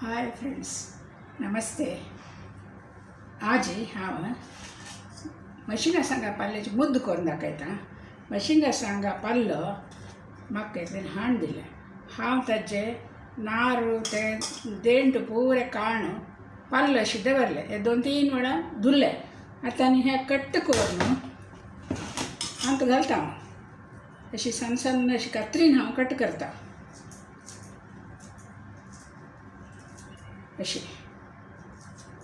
Hi friends, नमस्ते. आज हांव मशिना सांगा पाल्याची मुद्द करून दाखयता. मशिना सांगा पाल्लो म्हाका इतलें हाण दिलें. हांव ताजे नारू ते देंट पुरे काण पाल्लो अशें दवरलें. हे 2-3 वेळा धुल्ले. आतां आनी हे कट्ट करून हांत घालता. हांव अशी सन्न अशी कात्रीन हांव कट करता. अशी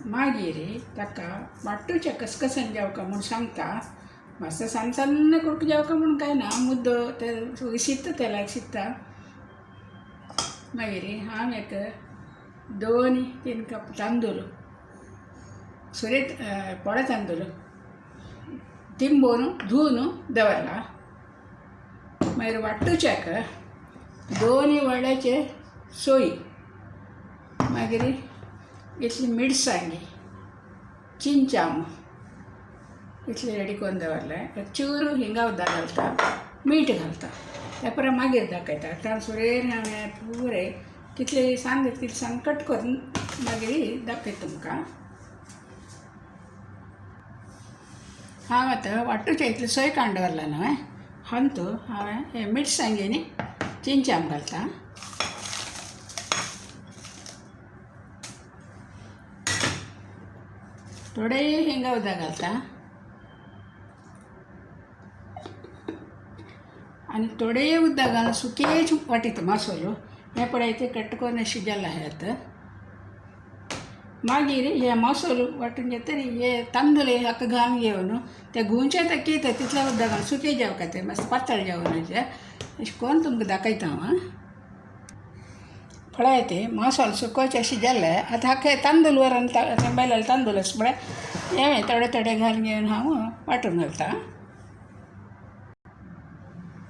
मागीर ताका वाटूच्या कसकसन जेवका म्हूण सांगता. मातसो सन्न कुडको जेवका म्हूण काय ना, मुद्दो ते शिजता तेलाक शिजता. मागीर हांव एक 2-3 कप तांदूळ पोळे तांदूळ तिंबून धुवन दवरला. मागीर वाटूच्याक 2 वळ्याचे सोय, मागीर इतली मिरसांगी, चिंचाम इतले रेडी करून दवरलें. चूर हिंगा उदक घालता, मीठ घालता. त्या परस मागीर दाखयता. तांसुरेर हांवें पुरे कितले सांग कट करून मागीर दाखयता तुमकां. हांव आतां वाटूचे इतले सोय काडून दवरला न्हय, हांतू हांवें हे मिरसांगेनी चिंचाम घालता. थोडे हिंगा उदक घालता आनी थोडे उदक घालून सुकेच वाटीता मसालो. हे पळयते कट करून शिजला हेत. मागीर हे मसालो वाटून घेतरी हे तांदूळ हाका घालून घेवन ते गुंचे तकयता तितले उदक घालून सुके जेवका ते मस्त पातळ जेवणाचे अशें करून तुमकां दाखयता हांव. पळयते मसालो सुकोवचे शिजले. आतां हाका तांदूळ व्हरून बैलाले तांदूळ आसा पळय, हे थोडे घालून घेवन हांव वांटून घालता.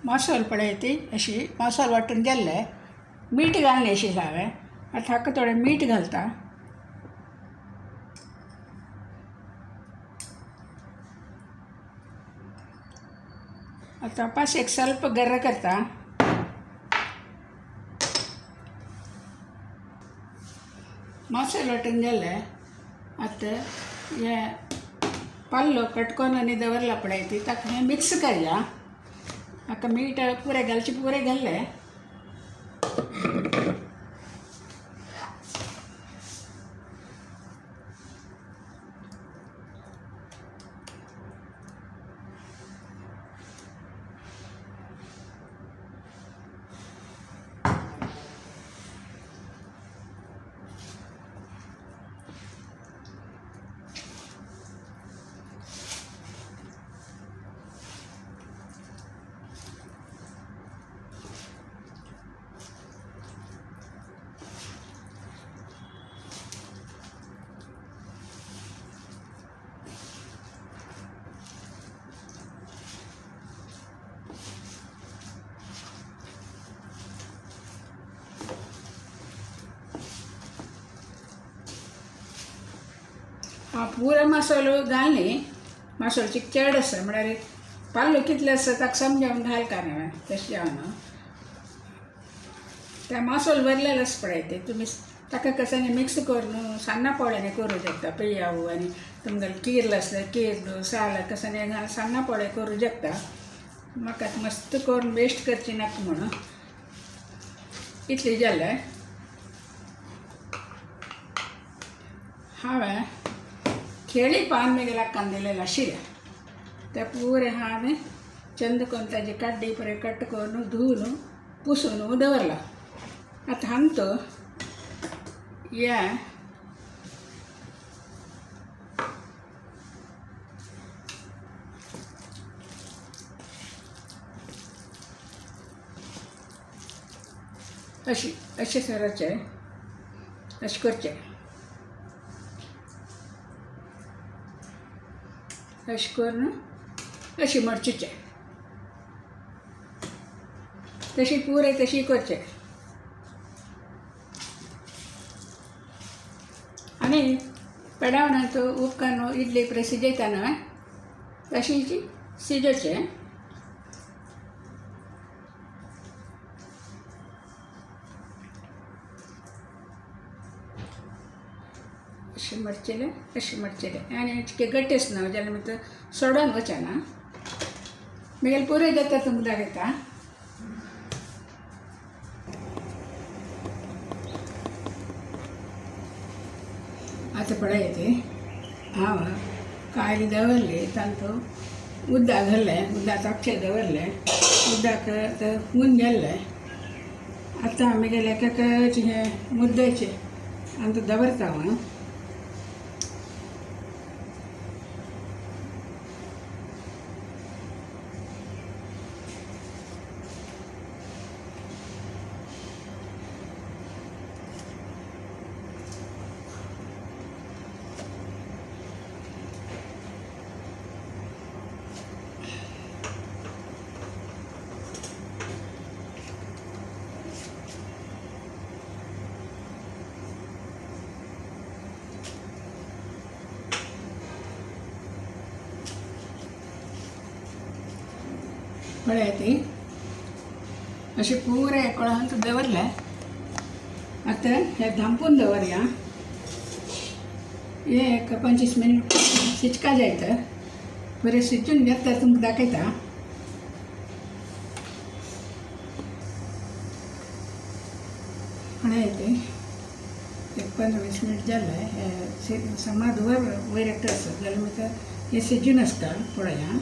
मसालो पळयती अशी मसालो वांटून गेल्ले. मीठ घाललें अशी हांवें. आतां हाका थोडें मीठ घालता. आतां पास एक ಸ್ವಲ್ಪ गर्र करता. मसालो वांटून गेले. आतां हे पाल्लो कटकोन आनी दवरला पळय ती ताका हें मिक्स करया. हाका मीठ पुरे घालचे पुरे घाल्ले. हांव पुरो मसालो घालनी. मसाल्याची चेड आसा म्हळ्यार पाल्लो कितले आसा ताका समजावन घाल काय हांवें तशें जेवना. त्या मसालो भरलेलो आसा पळय ते तुमी ताका कसांनी मिक्स करून सन्ना पोळ्यांनी करूं शकता. पेयावू आनी तुमगेलें कीर आसल्यार कीर साल कसांनी घालून सन्ना पोळे करूं शकता. म्हाका मस्त करून वेस्ट करची नाका म्हणून इतली जालें. हांवें खेळी पान मेगेला कांदिल्लें आशिल्लें ते पुरे हांवें चंद करून ताजी काड्डी पुरे कट करून धुवन पुसून दवरला. आतां हांतो हे अशें सराचें अशें करचें. अशें करून अशी मडचीचें. तशी पुरे तशी करचें. आनी पेडावणात उपकान इडली पुरे शिजयता न्हय तशी शिजोवचें. अशी मडचिले अशी मडचिले आनी चिके गट्टेस न्हू जाल्यार मागीर सोडोन वचना मागीर पुरो जाता तुमकां दाखयता आतां पळय ती हांव कायली दवरली तातूंत उदक घातलें उदक चपचें दवरलें उदक हून गेल्लें आतां आमगेलें एकाची हें मुद्दचें आतां दवरता हांव पळय ती अशें पुरें कळंत दवरलें आतां हें धांपून दवरया हे एक 25 मिनीट शिजका जाय तर बरें शिजून घेता तुमकां दाखयता पळय ती एक 15-20 मिनीट जालें हें समज वयर एकटो आसत जाल्यार मागीर हें शिजून आसता पळया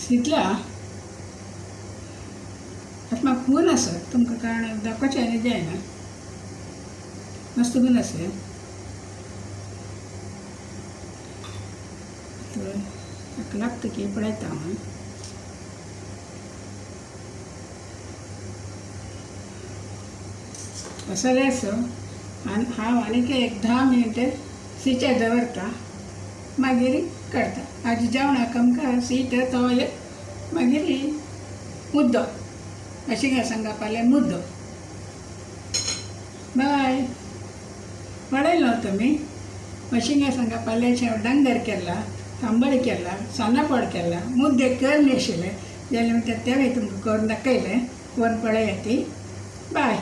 शिजला आतां म्हाका खून आसत तुमकां कारण दाखोवचें आनी जायना मस्त खून आसलें ताका लागता की पळयता हांव मसाले असो आनी हांव आनीक एक 10 मिनीट शिजय दवरता मागीर काडटा हाजी जेवणाक आमकां शीत तो मागीर मुद्दो मशिंगा सांगा पाले मुद्दो बाय पळयलो तुमी मशिंगा सांगा पाल्याचें डांगर केला तांबडी केला सान्नापड केला मुद्दे करले आशिल्ले जाल्यार तें तुमकां करून दाखयलें करून पळयात ती बाय